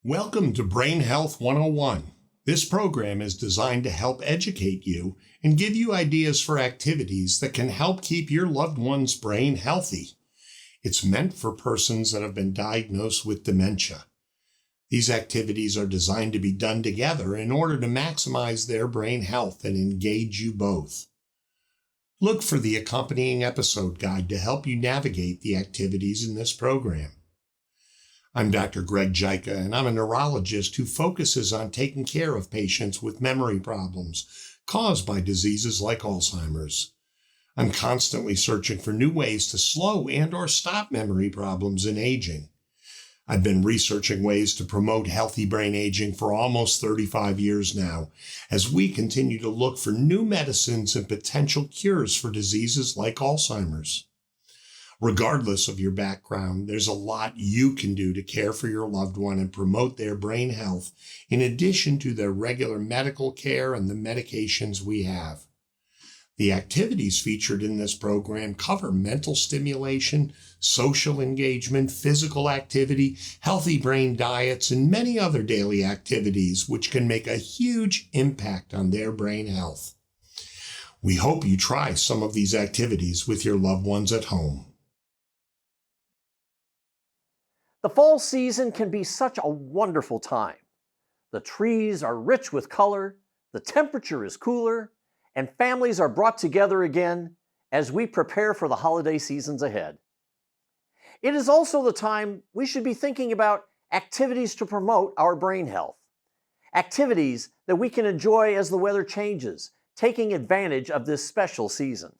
Welcome to Brain Health 101. This program is designed to help educate you and give you ideas for activities that can help keep your loved one's brain healthy. It's meant for persons that have been diagnosed with dementia. These activities are designed to be done together in order to maximize their brain health and engage you both. Look for the accompanying episode guide to help you navigate the activities in this program. I'm Dr. Greg Jica, and I'm a neurologist who focuses on taking care of patients with memory problems caused by diseases like Alzheimer's. I'm constantly searching for new ways to slow and/or stop memory problems in aging. I've been researching ways to promote healthy brain aging for almost 35 years now, as we continue to look for new medicines and potential cures for diseases like Alzheimer's. Regardless of your background, there's a lot you can do to care for your loved one and promote their brain health, in addition to their regular medical care and the medications we have. The activities featured in this program cover mental stimulation, social engagement, physical activity, healthy brain diets, and many other daily activities which can make a huge impact on their brain health. We hope you try some of these activities with your loved ones at home. The fall season can be such a wonderful time. The trees are rich with color, the temperature is cooler, and families are brought together again as we prepare for the holiday seasons ahead. It is also the time we should be thinking about activities to promote our brain health. Activities that we can enjoy as the weather changes, taking advantage of this special season.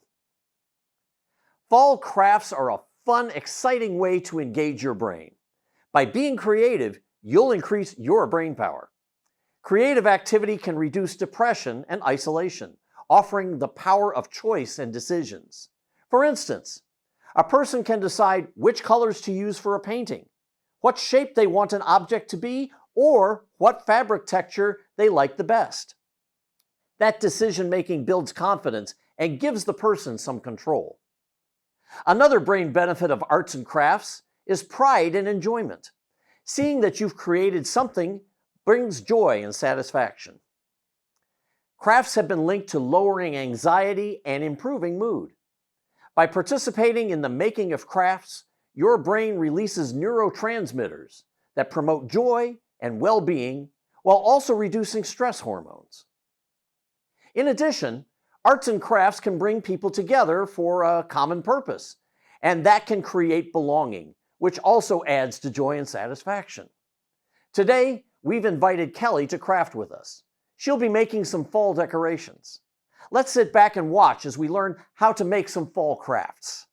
Fall crafts are a fun, exciting way to engage your brain. By being creative, you'll increase your brain power. Creative activity can reduce depression and isolation, offering the power of choice and decisions. For instance, a person can decide which colors to use for a painting, what shape they want an object to be, or what fabric texture they like the best. That decision-making builds confidence and gives the person some control. Another brain benefit of arts and crafts is pride and enjoyment. Seeing that you've created something brings joy and satisfaction. Crafts have been linked to lowering anxiety and improving mood. By participating in the making of crafts, your brain releases neurotransmitters that promote joy and well-being while also reducing stress hormones. In addition, arts and crafts can bring people together for a common purpose, and that can create belonging, which also adds to joy and satisfaction. Today, we've invited Kelly to craft with us. She'll be making some fall decorations. Let's sit back and watch as we learn how to make some fall crafts.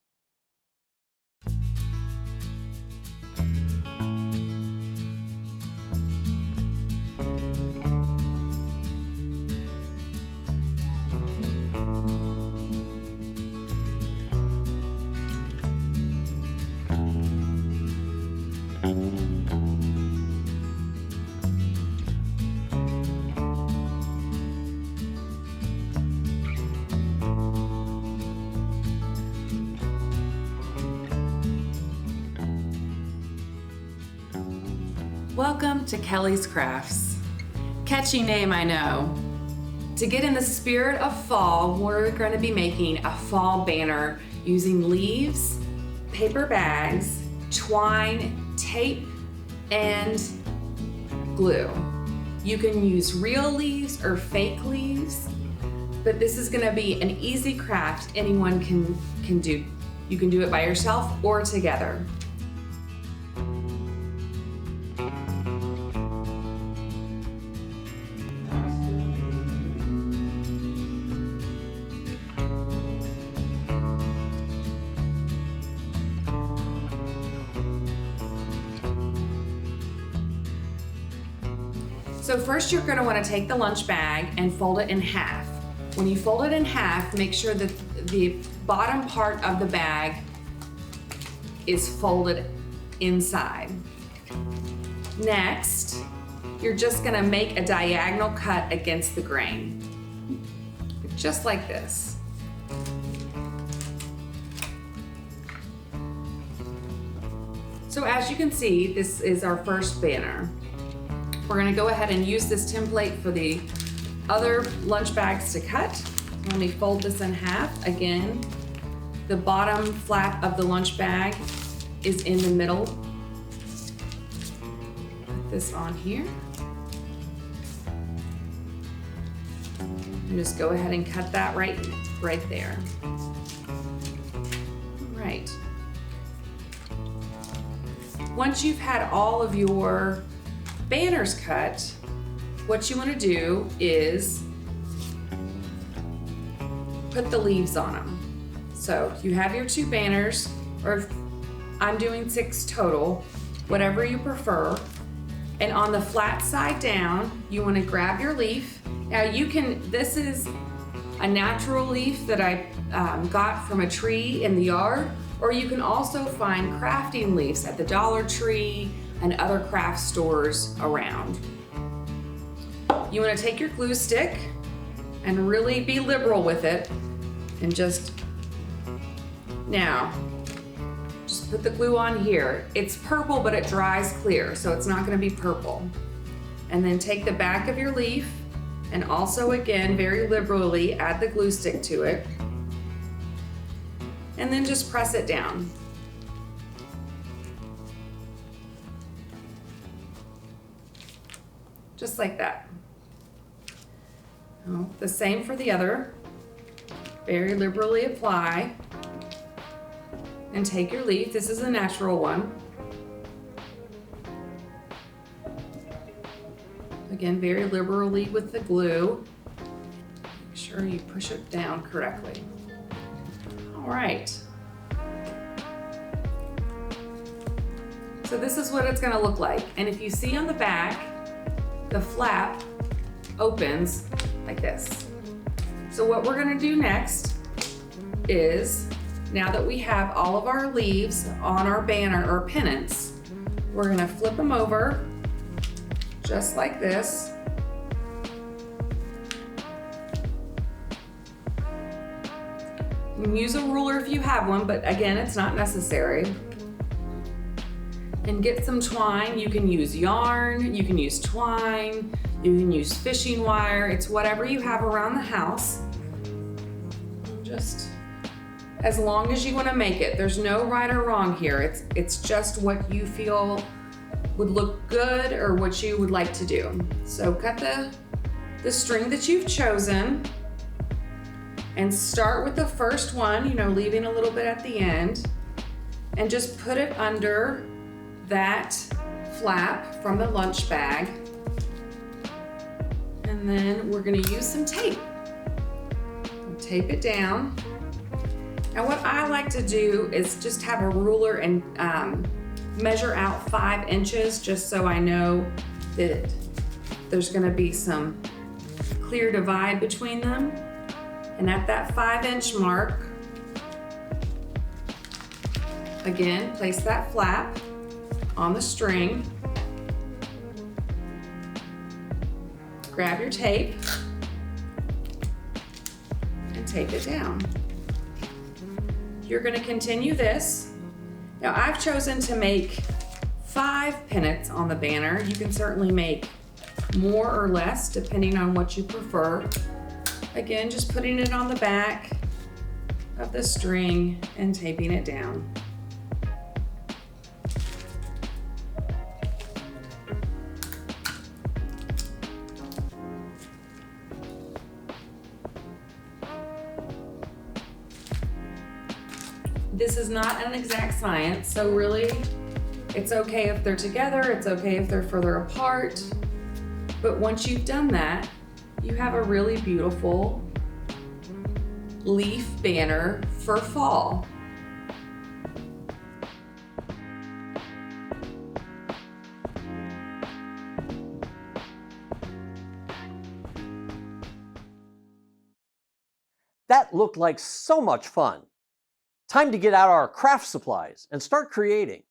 Welcome to Kelly's Crafts. Catchy name, I know. To get in the spirit of fall, we're going to be making a fall banner using leaves, paper bags, twine, tape, and glue. You can use real leaves or fake leaves, but this is going to be an easy craft anyone can do. You can do it by yourself or together. So first you're going to want to take the lunch bag and fold it in half. When you fold it in half, make sure that the bottom part of the bag is folded inside. Next, you're just going to make a diagonal cut against the grain, just like this. So as you can see, this is our first banner. We're gonna go ahead and use this template for the other lunch bags to cut. Let me fold this in half. Again, the bottom flap of the lunch bag is in the middle. Put this on here. And just go ahead and cut that right there. Right. Once you've had all of your banners cut, what you want to do is put the leaves on them. So you have your 2 banners, or I'm doing 6 total, whatever you prefer. And on the flat side down, you want to grab your leaf. Now this is a natural leaf that I got from a tree in the yard, or you can also find crafting leaves at the Dollar Tree and other craft stores around. You want to take your glue stick and really be liberal with it, and just put the glue on here. It's purple, but it dries clear, so it's not going to be purple. And then take the back of your leaf and also, again, very liberally add the glue stick to it. And then just press it down. Just like that. Oh, the same for the other. Very liberally apply. And take your leaf. This is a natural one. Again, very liberally with the glue. Make sure you push it down correctly. All right. So this is what it's gonna look like. And if you see on the back, the flap opens like this. So what we're gonna do next is, now that we have all of our leaves on our banner or pennants, we're gonna flip them over just like this. You can use a ruler if you have one, but again, it's not necessary. And get some twine. You can use yarn, you can use twine, you can use fishing wire. It's whatever you have around the house. Just as long as you want to make it. There's no right or wrong here. It's just what you feel would look good or what you would like to do. So cut the string that you've chosen and start with the first one, leaving a little bit at the end, and just put it under that flap from the lunch bag. And then we're gonna use some tape. Tape it down. Now what I like to do is just have a ruler and measure out 5 inches, just so I know that there's gonna be some clear divide between them. And at that 5-inch mark, again, place that flap on the string. Grab your tape and tape it down. You're gonna continue this. Now I've chosen to make 5 pennants on the banner. You can certainly make more or less depending on what you prefer. Again, just putting it on the back of the string and taping it down. This is not an exact science, so really it's okay if they're together, it's okay if they're further apart, but once you've done that, you have a really beautiful leaf banner for fall. That looked like so much fun. Time to get out our craft supplies and start creating.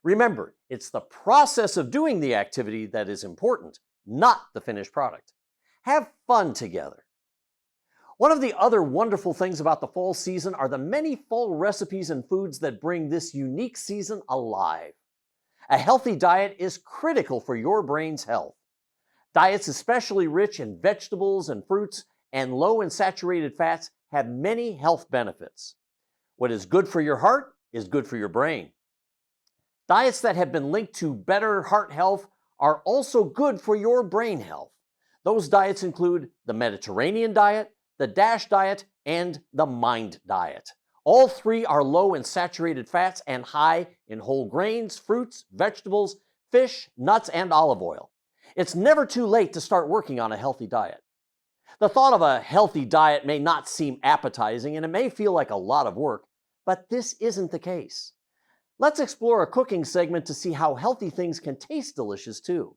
Remember, it's the process of doing the activity that is important, not the finished product. Have fun together. One of the other wonderful things about the fall season are the many fall recipes and foods that bring this unique season alive. A healthy diet is critical for your brain's health. Diets especially rich in vegetables and fruits and low in saturated fats have many health benefits. What is good for your heart is good for your brain. Diets that have been linked to better heart health are also good for your brain health. Those diets include the Mediterranean diet, the DASH diet, and the MIND diet. All three are low in saturated fats and high in whole grains, fruits, vegetables, fish, nuts, and olive oil. It's never too late to start working on a healthy diet. The thought of a healthy diet may not seem appetizing and it may feel like a lot of work, but this isn't the case. Let's explore a cooking segment to see how healthy things can taste delicious too.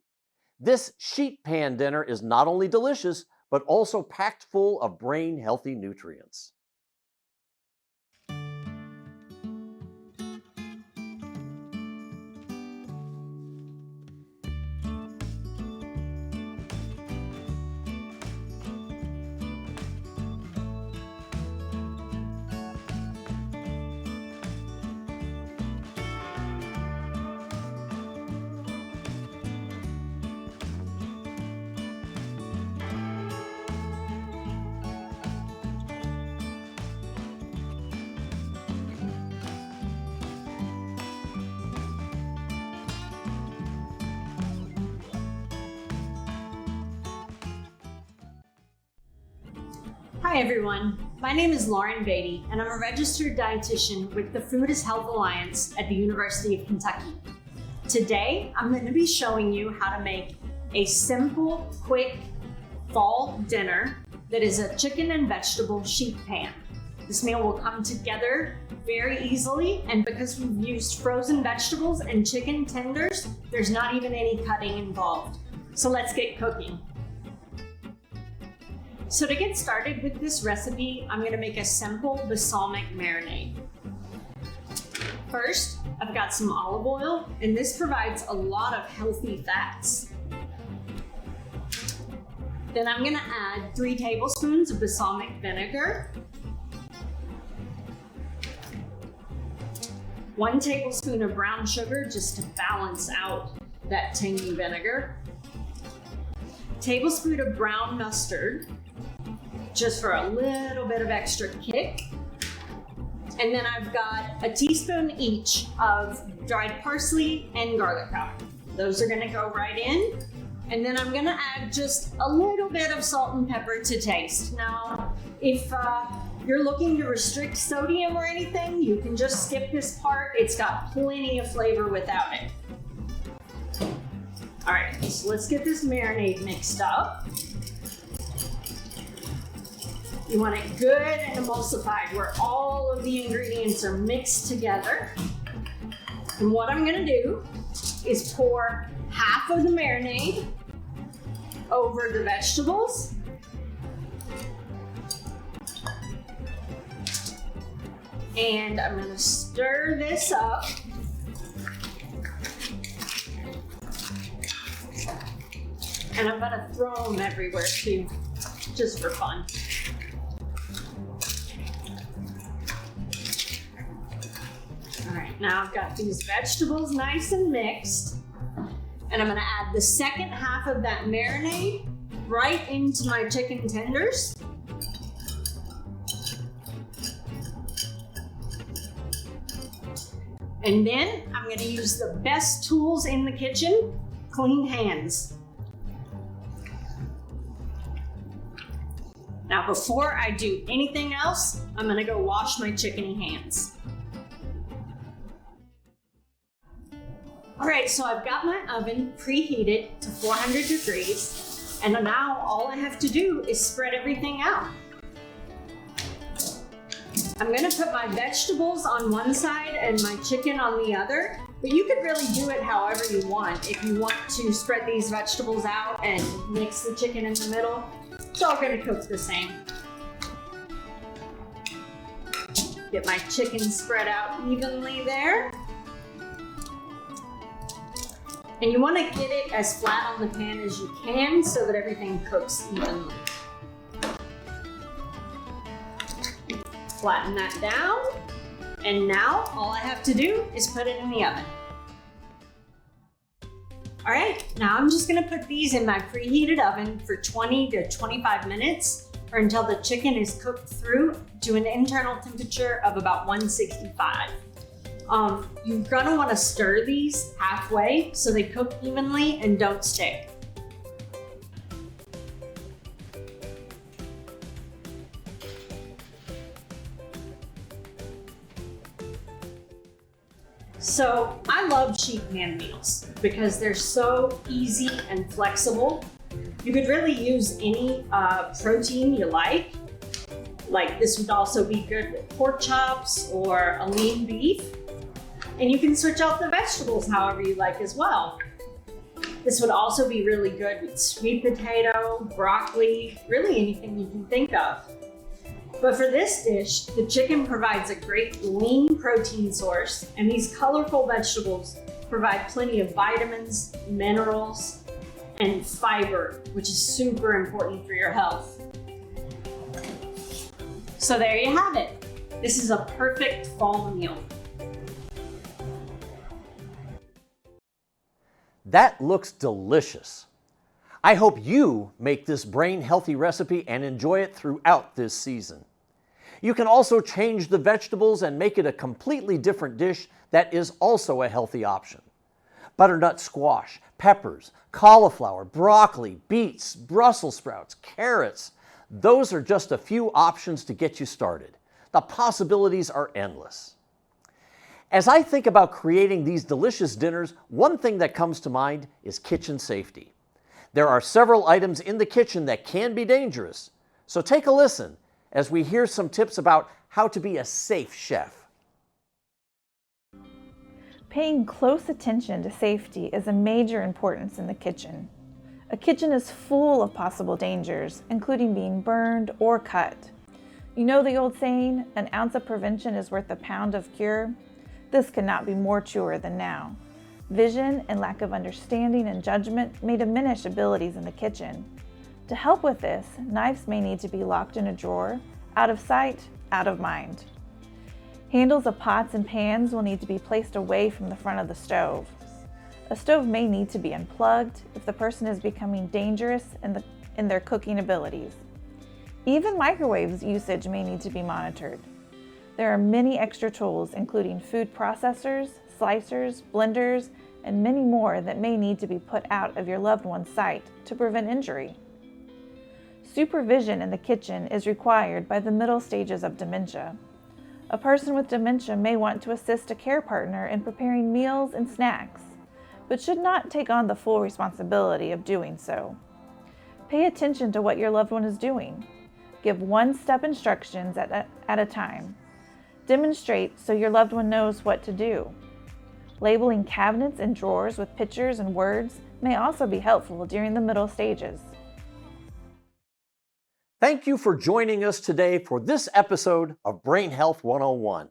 This sheet pan dinner is not only delicious, but also packed full of brain-healthy nutrients. Hi everyone, my name is Lauren Batey and I'm a registered dietitian with the Food is Health Alliance at the University of Kentucky. Today, I'm going to be showing you how to make a simple, quick fall dinner that is a chicken and vegetable sheet pan. This meal will come together very easily, and because we've used frozen vegetables and chicken tenders, there's not even any cutting involved. So let's get cooking. So to get started with this recipe, I'm going to make a simple balsamic marinade. First, I've got some olive oil, and this provides a lot of healthy fats. Then I'm going to add 3 tablespoons of balsamic vinegar, 1 tablespoon of brown sugar just to balance out that tangy vinegar, tablespoon of brown mustard, just for a little bit of extra kick. And then I've got a teaspoon each of dried parsley and garlic powder. Those are gonna go right in. And then I'm gonna add just a little bit of salt and pepper to taste. Now, if you're looking to restrict sodium or anything, you can just skip this part. It's got plenty of flavor without it. All right, so let's get this marinade mixed up. You want it good and emulsified where all of the ingredients are mixed together. And what I'm gonna do is pour half of the marinade over the vegetables. And I'm gonna stir this up. And I'm gonna throw them everywhere too, just for fun. All right, now I've got these vegetables nice and mixed, and I'm gonna add the second half of that marinade right into my chicken tenders. And then I'm gonna use the best tools in the kitchen, clean hands. Now, before I do anything else, I'm gonna go wash my chickeny hands. All right, so I've got my oven preheated to 400 degrees, and now all I have to do is spread everything out. I'm gonna put my vegetables on one side and my chicken on the other, but you could really do it however you want. If you want to spread these vegetables out and mix the chicken in the middle, it's all gonna cook the same. Get my chicken spread out evenly there. And you want to get it as flat on the pan as you can so that everything cooks evenly. Flatten that down. And now all I have to do is put it in the oven. All right, now I'm just gonna put these in my preheated oven for 20 to 25 minutes or until the chicken is cooked through to an internal temperature of about 165. You're gonna wanna stir these halfway so they cook evenly and don't stick. So I love sheet pan meals because they're so easy and flexible. You could really use any protein you like. Like this would also be good with pork chops or a lean beef. And you can switch out the vegetables however you like as well. This would also be really good with sweet potato, broccoli, really anything you can think of. But for this dish, the chicken provides a great lean protein source, and these colorful vegetables provide plenty of vitamins, minerals, and fiber, which is super important for your health. So there you have it. This is a perfect fall meal. That looks delicious. I hope you make this brain-healthy recipe and enjoy it throughout this season. You can also change the vegetables and make it a completely different dish that is also a healthy option. Butternut squash, peppers, cauliflower, broccoli, beets, Brussels sprouts, carrots. Those are just a few options to get you started. The possibilities are endless. As I think about creating these delicious dinners, one thing that comes to mind is kitchen safety. There are several items in the kitchen that can be dangerous, so take a listen as we hear some tips about how to be a safe chef. Paying close attention to safety is a major importance in the kitchen. A kitchen is full of possible dangers, including being burned or cut. You know the old saying, an ounce of prevention is worth a pound of cure? This could not be more truer than now. Vision and lack of understanding and judgment may diminish abilities in the kitchen. To help with this, knives may need to be locked in a drawer, out of sight, out of mind. Handles of pots and pans will need to be placed away from the front of the stove. A stove may need to be unplugged if the person is becoming dangerous in their cooking abilities. Even microwaves usage may need to be monitored. There are many extra tools, including food processors, slicers, blenders, and many more that may need to be put out of your loved one's sight to prevent injury. Supervision in the kitchen is required by the middle stages of dementia. A person with dementia may want to assist a care partner in preparing meals and snacks, but should not take on the full responsibility of doing so. Pay attention to what your loved one is doing. Give one-step instructions at a time. Demonstrate so your loved one knows what to do. Labeling cabinets and drawers with pictures and words may also be helpful during the middle stages. Thank you for joining us today for this episode of Brain Health 101.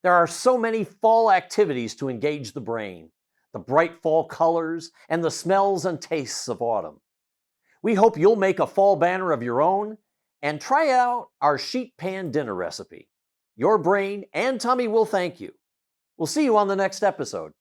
There are so many fall activities to engage the brain, the bright fall colors, and the smells and tastes of autumn. We hope you'll make a fall banner of your own and try out our sheet pan dinner recipe. Your brain and tummy will thank you. We'll see you on the next episode.